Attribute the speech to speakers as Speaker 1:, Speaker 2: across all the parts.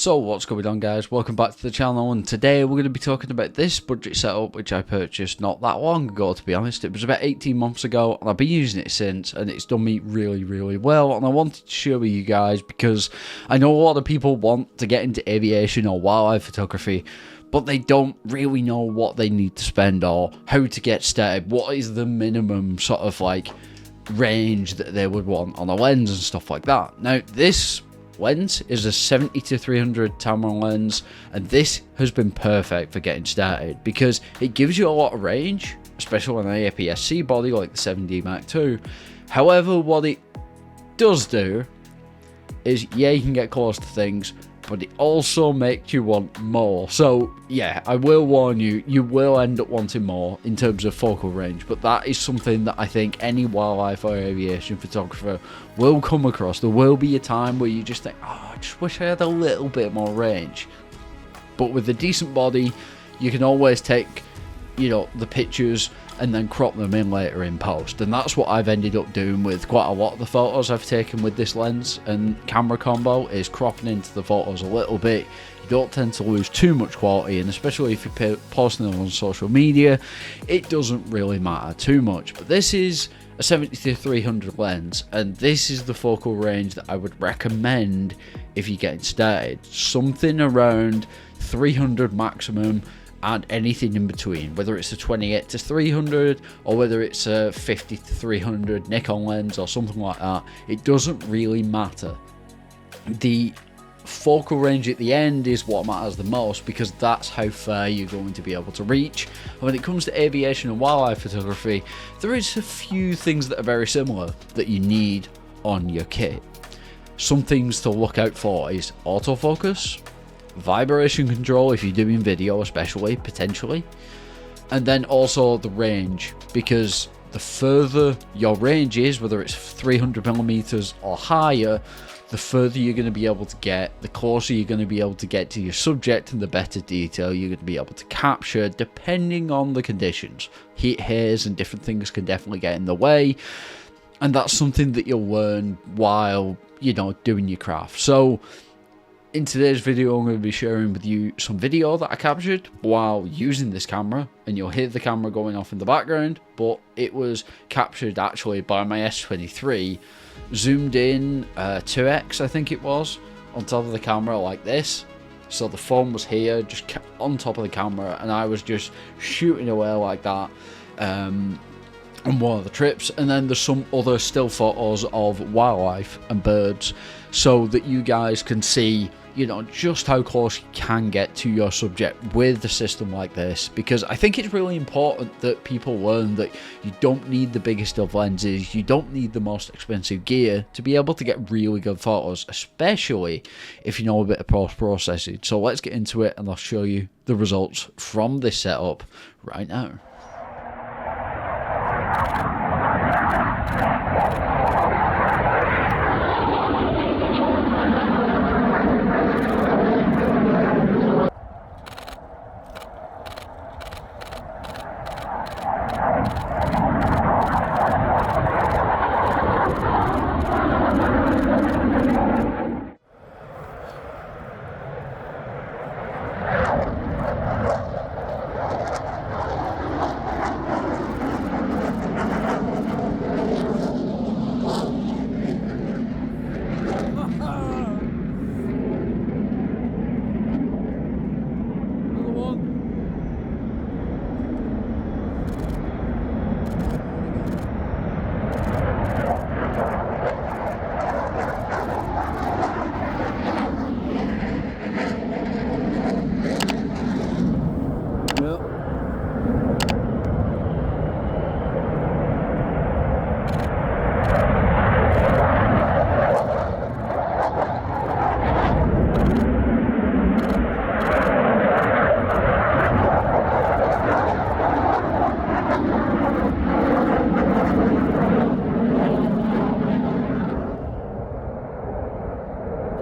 Speaker 1: So what's going on, guys? Welcome back to the channel, and today we're going to be talking about this budget setup which I purchased not that long ago, to be honest. It was about 18 months ago and I've been using it since, and it's done me really well, and I wanted to share with you guys because I know a lot of people want to get into aviation or wildlife photography, but they don't really know what they need to spend or how to get started. What is the minimum sort of like range that they would want on a lens and stuff like that. Now this lens is a 70-300 Tamron lens, and this has been perfect for getting started because it gives you a lot of range, especially on an APS-C body like the 7D Mark II. However, what it does do is, yeah, you can get close to things, but it also makes you want more. So yeah, I will warn you, you will end up wanting more in terms of focal range, but that is something that I think any wildlife or aviation photographer will come across. There will be a time where you just think, oh, I just wish I had a little bit more range. But with a decent body, you can always take, you know, the pictures and then crop them in later in post, and that's what I've ended up doing with quite a lot of the photos I've taken with this lens and camera combo, is cropping into the photos a little bit. You don't tend to lose too much quality, and especially if you're posting them on social media, it doesn't really matter too much. But this is a 70-300 lens, and this is the focal range that I would recommend if you're getting started. Something around 300 maximum, and anything in between, whether it's a 28-300 or whether it's a 50-300 Nikon lens or something like that, it doesn't really matter. The focal range at the end is what matters the most, because that's how far you're going to be able to reach. And when it comes to aviation and wildlife photography, there is a few things that are very similar that you need on your kit. Some things to look out for is autofocus, vibration control if you're doing video, especially, potentially, and then also the range, because the further your range is, whether it's 300mm or higher, the further you're going to be able to get, the closer you're going to be able to get to your subject, and the better detail you're going to be able to capture depending on the conditions. Heat, haze and different things can definitely get in the way, and that's something that you'll learn while, you know, doing your craft. So in today's video, I'm going to be sharing with you some video that I captured while using this camera, and you'll hear the camera going off in the background, but it was captured actually by my S23, zoomed in 2x I think it was, on top of the camera like this. So the phone was here, just on top of the camera, and I was just shooting away like that on one of the trips. And then there's some other still photos of wildlife and birds, so that you guys can see, you know, just how close you can get to your subject with a system like this, because I think it's really important that people learn that you don't need the biggest of lenses, you don't need the most expensive gear to be able to get really good photos, especially if you know a bit of post-processing. So let's get into it, and I'll show you the results from this setup right now.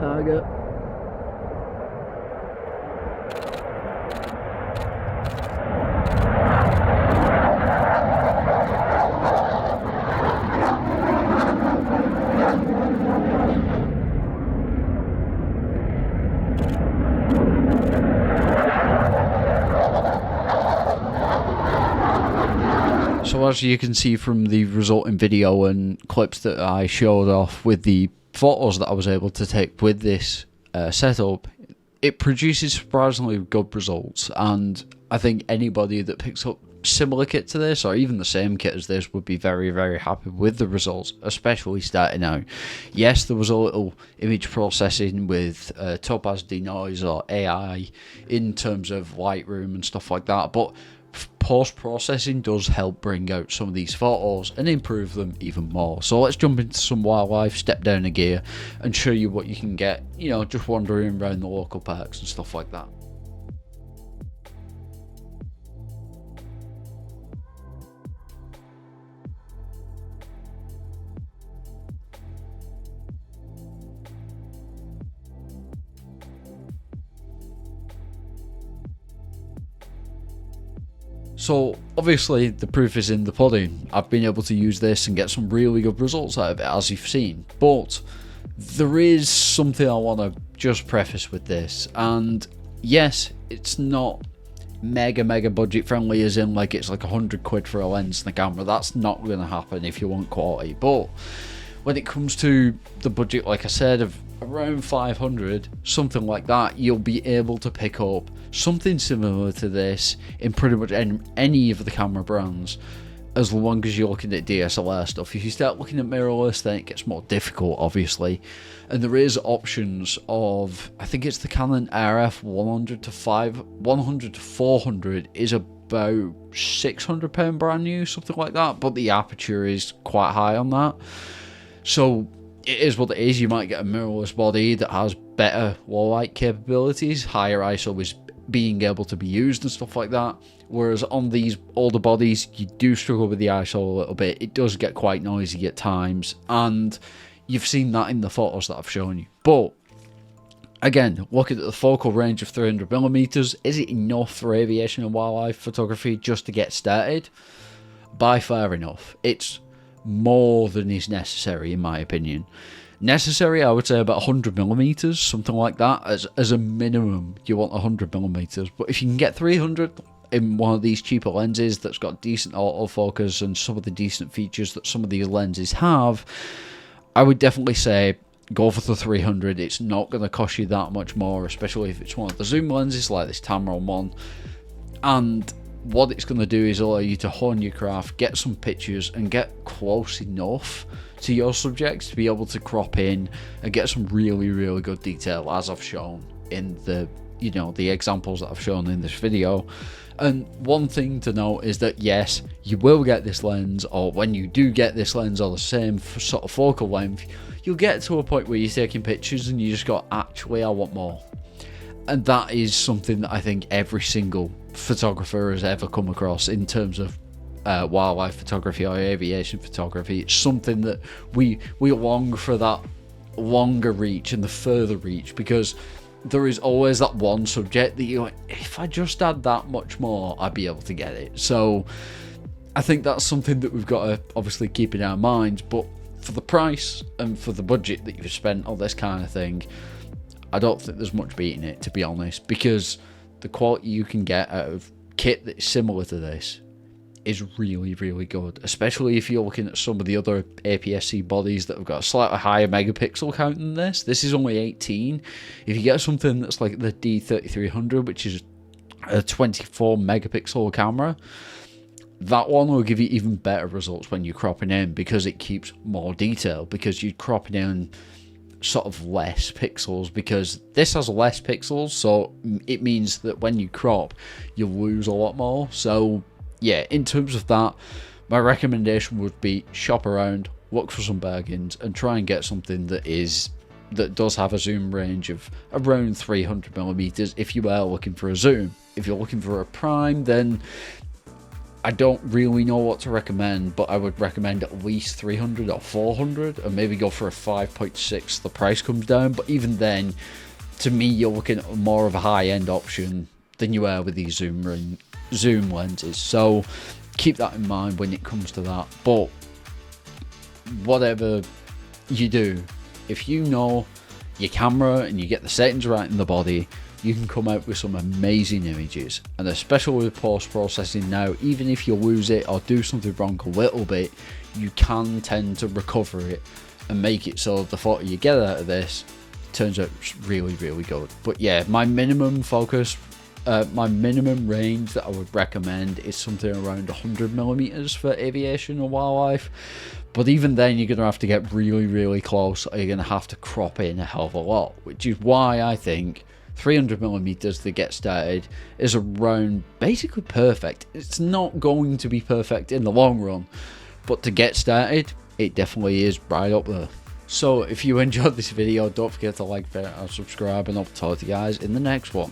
Speaker 1: Target. So as you can see from the resulting video and clips that I showed off with the photos that I was able to take with this setup, it produces surprisingly good results, and I think anybody that picks up similar kit to this, or even the same kit as this, would be very, very happy with the results, especially starting out. Yes, there was a little image processing with Topaz Denoise or AI in terms of Lightroom and stuff like that, but post-processing does help bring out some of these photos and improve them even more. So let's jump into some wildlife, step down a gear, and show you what you can get, you know, just wandering around the local parks and stuff like that. So obviously the proof is in the pudding. I've been able to use this and get some really good results out of it, as you've seen. But there is something I want to just preface with this. And yes, it's not mega budget friendly, as in like it's like 100 quid for a lens and a camera. That's not going to happen if you want quality. But when it comes to the budget, like I said, of around 500, something like that, you'll be able to pick up something similar to this in pretty much any of the camera brands, as long as you're looking at DSLR stuff. If you start looking at mirrorless, then it gets more difficult, obviously. And there is options of, I think it's the Canon RF 100 to 400 is about £600 brand new, something like that, but the aperture is quite high on that. So it is what it is. You might get a mirrorless body that has better low light capabilities, higher ISO is being able to be used and stuff like that. Whereas on these older bodies, you do struggle with the ISO a little bit. It does get quite noisy at times, and you've seen that in the photos that I've shown you. But again, looking at the focal range of 300mm, is it enough for aviation and wildlife photography just to get started? By far enough. It's more than is necessary, in my opinion. Necessary, I would say about 100mm, something like that. As a minimum, you want 100mm. But if you can get 300 in one of these cheaper lenses that's got decent autofocus and some of the decent features that some of these lenses have, I would definitely say go for the 300. It's not going to cost you that much more, especially if it's one of the zoom lenses like this Tamron one. And what it's going to do is allow you to hone your craft, get some pictures, and get close enough to your subjects to be able to crop in and get some really good detail, as I've shown in the, you know, the examples that I've shown in this video. And one thing to note is that yes, you will get this lens, or when you do get this lens or the same sort of focal length, you'll get to a point where you're taking pictures and you just go, actually, I want more. And that is something that I think every single photographer has ever come across in terms of wildlife photography or aviation photography. It's something that we long for, that longer reach and the further reach, because there is always that one subject that you're like, if I just had that much more, I'd be able to get it. So I think that's something that we've got to obviously keep in our minds. But for the price and for the budget that you've spent on this kind of thing, I don't think there's much beating it, to be honest, because the quality you can get out of kit that's similar to this is really good, especially if you're looking at some of the other APS-C bodies that have got a slightly higher megapixel count than this. This is only 18. If you get something that's like the D3300, which is a 24 megapixel camera, that one will give you even better results when you're cropping in, because it keeps more detail, because you're cropping in sort of less pixels, because this has less pixels, so it means that when you crop, you lose a lot more. So yeah, in terms of that, my recommendation would be shop around, look for some bargains, and try and get something that does have a zoom range of around 300mm if you are looking for a zoom. If you're looking for a prime, then I don't really know what to recommend, but I would recommend at least 300 or 400, and maybe go for a 5.6. The price comes down, but even then, to me, you're looking at more of a high-end option than you are with these zoom lenses. So keep that in mind when it comes to that. But whatever you do, if you know your camera and you get the settings right in the body, you can come out with some amazing images. And especially with post-processing now, even if you lose it or do something wrong a little bit, you can tend to recover it and make it so the photo you get out of this turns out really, really good. But yeah, my minimum focus, my minimum range that I would recommend is something around 100mm for aviation or wildlife. But even then, you're going to have to get really, really close, or you're going to have to crop in a hell of a lot, which is why I think 300mm to get started is around basically perfect. It's not going to be perfect in the long run, but to get started, it definitely is right up there. So if you enjoyed this video, don't forget to like, favorite, and subscribe, and I'll talk to you guys in the next one.